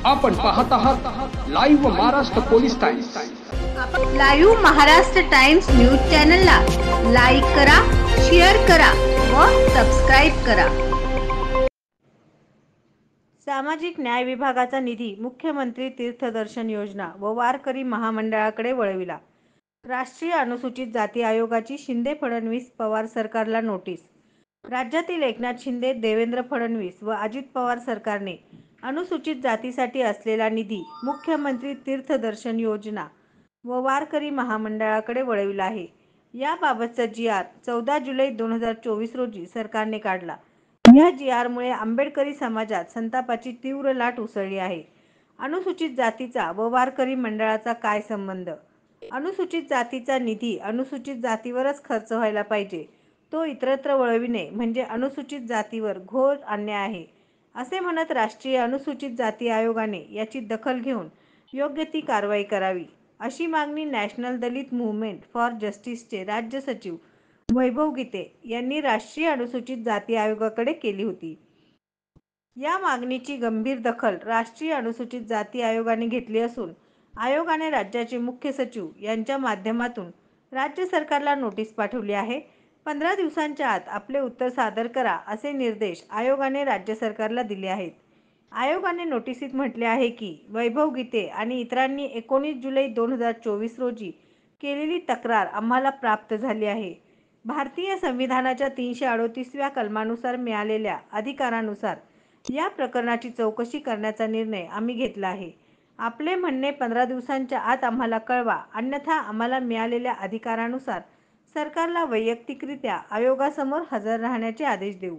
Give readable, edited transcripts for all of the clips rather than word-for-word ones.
आपण पाहत आहात live Maharashtra police times. Live Maharashtra times news चॅनलला लाईक करा, शेअर करा व सबस्क्राइब करा। सामाजिक न्याय विभागाचा निधी मुख्यमंत्री तीर्थदर्शन योजना व वारकरी महामंडळाकडे वळविला। राष्ट्रीय अनुसूचित जाती आयोगाची शिंदे फडणवीस पवार सरकारला नोटीस। राज्यातील एकनाथ शिंदे, देवेंद्र फडणवीस व अजित पवार सरकारने अनुसूचित जातीसाठी असलेला निधी मुख्यमंत्री तीर्थदर्शन योजना व वारकरी महामंडळाकडे वळविला आहे। याबाबतचा जी.आर. 14 जुलै 2024 रोजी सरकारने काढला। या जी.आर.मुळे आंबेडकरी समाजात संतापाची तीव्र लाट उसळली आहे। अनुसूचित जातीचा व वारकरी मंडळाचा काय संबंध? अनुसूचित जातीचा निधी अनुसूचित जातीवरच खर्च व्हायला पाहिजे, तो इतरत्र वळविणे म्हणजे अनुसूचित जातीवर घोर अन्याय आहे, असे म्हणत राष्ट्रीय अनुसूचित जाती आयोगाने याची दखल घेऊन योग्य ती कारवाई करावी, अशी मागणी नॅशनल दलित मूव्हमेंट फॉर जस्टिसचे राज्य सचिव वैभव गीते यांनी राष्ट्रीय अनुसूचित जाती आयोगाकडे केली होती। या मागणीची गंभीर दखल राष्ट्रीय अनुसूचित जाती आयोगाने घेतली असून आयोगाने राज्याचे मुख्य सचिव यांच्या माध्यमातून राज्य सरकारला नोटीस पाठवली आहे। 15 दिवसांच्या आत आपले उत्तर सादर करा, असे निर्देश आयोगाने राज्य सरकारला दिले आहेत। आयोगाने नोटीसीत म्हटले आहे की वैभव गीते आणि इतरांनी 19 जुलै 2024 रोजी केलेली तक्रार आम्हाला प्राप्त झाली आहे। भारतीय संविधानाच्या 338व्या कलमानुसार मिळालेल्या अधिकारानुसार या प्रकरणाची चौकशी करण्याचा निर्णय आम्ही घेतला आहे। आपले म्हणणे 15 दिवसांच्या आत आम्हाला कळवा, अन्यथा आम्हाला मिळालेल्या अधिकारानुसार सरकारला वैयक्तिकरित्या आयोगासमोर हजर राहण्याचे आदेश देऊ।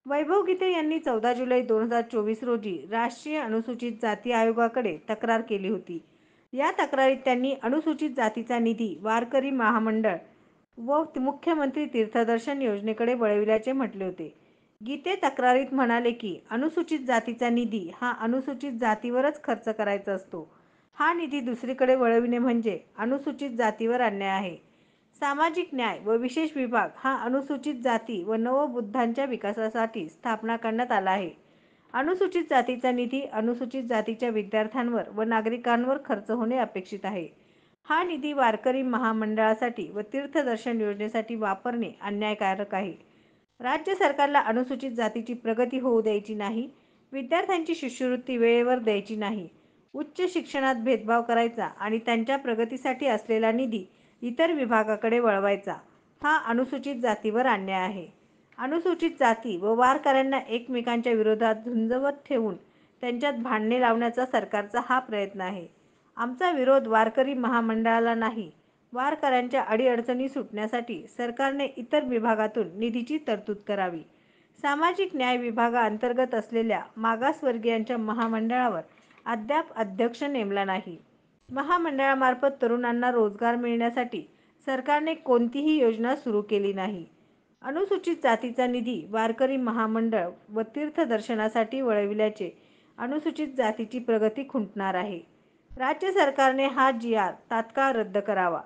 वैभव गीते यांनी 14 जुलै 2024 रोजी राष्ट्रीय अनुसूचित जाती आयोगाकडे तक्रार केली होती। या तक्रारीत त्यांनी अनुसूचित जातीचा निधी वारकरी महामंडळ व मुख्यमंत्री तीर्थदर्शन योजनेकडे वळविल्याचे म्हटले होते। गीते तक्रारीत म्हणाले की अनुसूचित जातीचा निधी हा अनुसूचित जातीवरच खर्च करायचा असतो। हा निधी दुसरीकडे वळविणे म्हणजे अनुसूचित जातीवर अन्याय आहे। सामाजिक न्याय व विशेष विभाग हा अनुसूचित जाती व नवबुद्धांच्या विकासासाठी स्थापना करण्यात आला आहे। अनुसूचित जातीचा निधी अनुसूचित जातीच्या विद्यार्थ्यांवर व नागरिकांवर खर्च होणे अपेक्षित आहे। हा निधी वारकरी महामंडळासाठी व तीर्थदर्शन योजनेसाठी वापरणे अन्यायकारक आहे। राज्य सरकारला अनुसूचित जातीची प्रगती होऊ द्यायची नाही, विद्यार्थ्यांची शिष्यवृत्ती वेळेवर द्यायची नाही, उच्च शिक्षणात भेदभाव करायचा आणि त्यांच्या प्रगतीसाठी असलेला निधी इतर विभागाकडे वळवायचा, हा अनुसूचित जातीवर अन्याय आहे। अनुसूचित जाती व वारकऱ्यांना एकमेकांच्या विरोधात झुंजवत ठेवून त्यांच्यात भांडणे लावण्याचा सरकारचा हा प्रयत्न आहे। आमचा विरोध वारकरी महामंडळाला नाही, वारकऱ्यांच्या अडीअडचणी सुटण्यासाठी सरकारने इतर विभागातून निधीची तरतूद करावी। सामाजिक न्याय विभागाअंतर्गत असलेल्या मागासवर्गीयांच्या महामंडळावर अद्याप अध्यक्ष नेमला नाही। महामंडळामार्फत तरुणांना रोजगार मिळण्यासाठी सरकारने कोणतीही योजना सुरू केली नाही। अनुसूचित जातीचा निधी वारकरी महामंडळ व तीर्थदर्शनासाठी वळविल्याचे अनुसूचित जातीची प्रगती खुंटणार आहे। राज्य सरकारने हा जी.आर. तात्काळ रद्द करावा।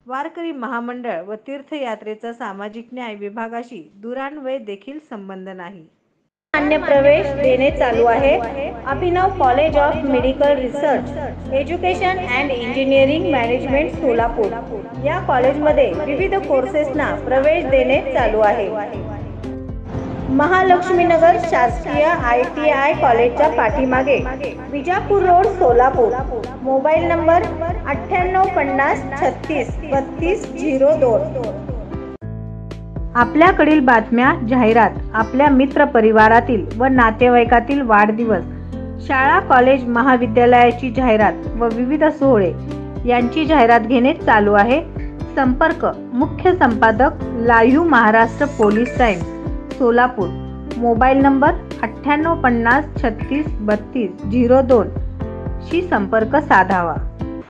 वारकरी महामंडळ व तीर्थयात्रेचा सामाजिक न्याय विभागाशी दूरान्वये देखील संबंध नाही। अन्य प्रवेश देणे चालू आहे। Abhinav college of medical research education and engineering management Solapur या कॉलेजमध्ये विविध कोर्सेसना प्रवेश देणे चालू आहे। महालक्ष्मीनगर शासकीय ITI कॉलेजच्या पाठीमागे Vijapur road Solapur. Mobile number 9850363202। आपल्याकडील बातम्या, जाहिरात, आपल्या मित्र परिवारातील व नातेवाईकातील वाढदिवस, शाळा कॉलेज महाविद्यालयाची जाहिरात व विविध सोहळे यांची जाहिरात घेणे चालू आहे। संपर्क मुख्य संपादक live Maharashtra police times Solapur. Mobile number 9850363202 शी संपर्क साधावा।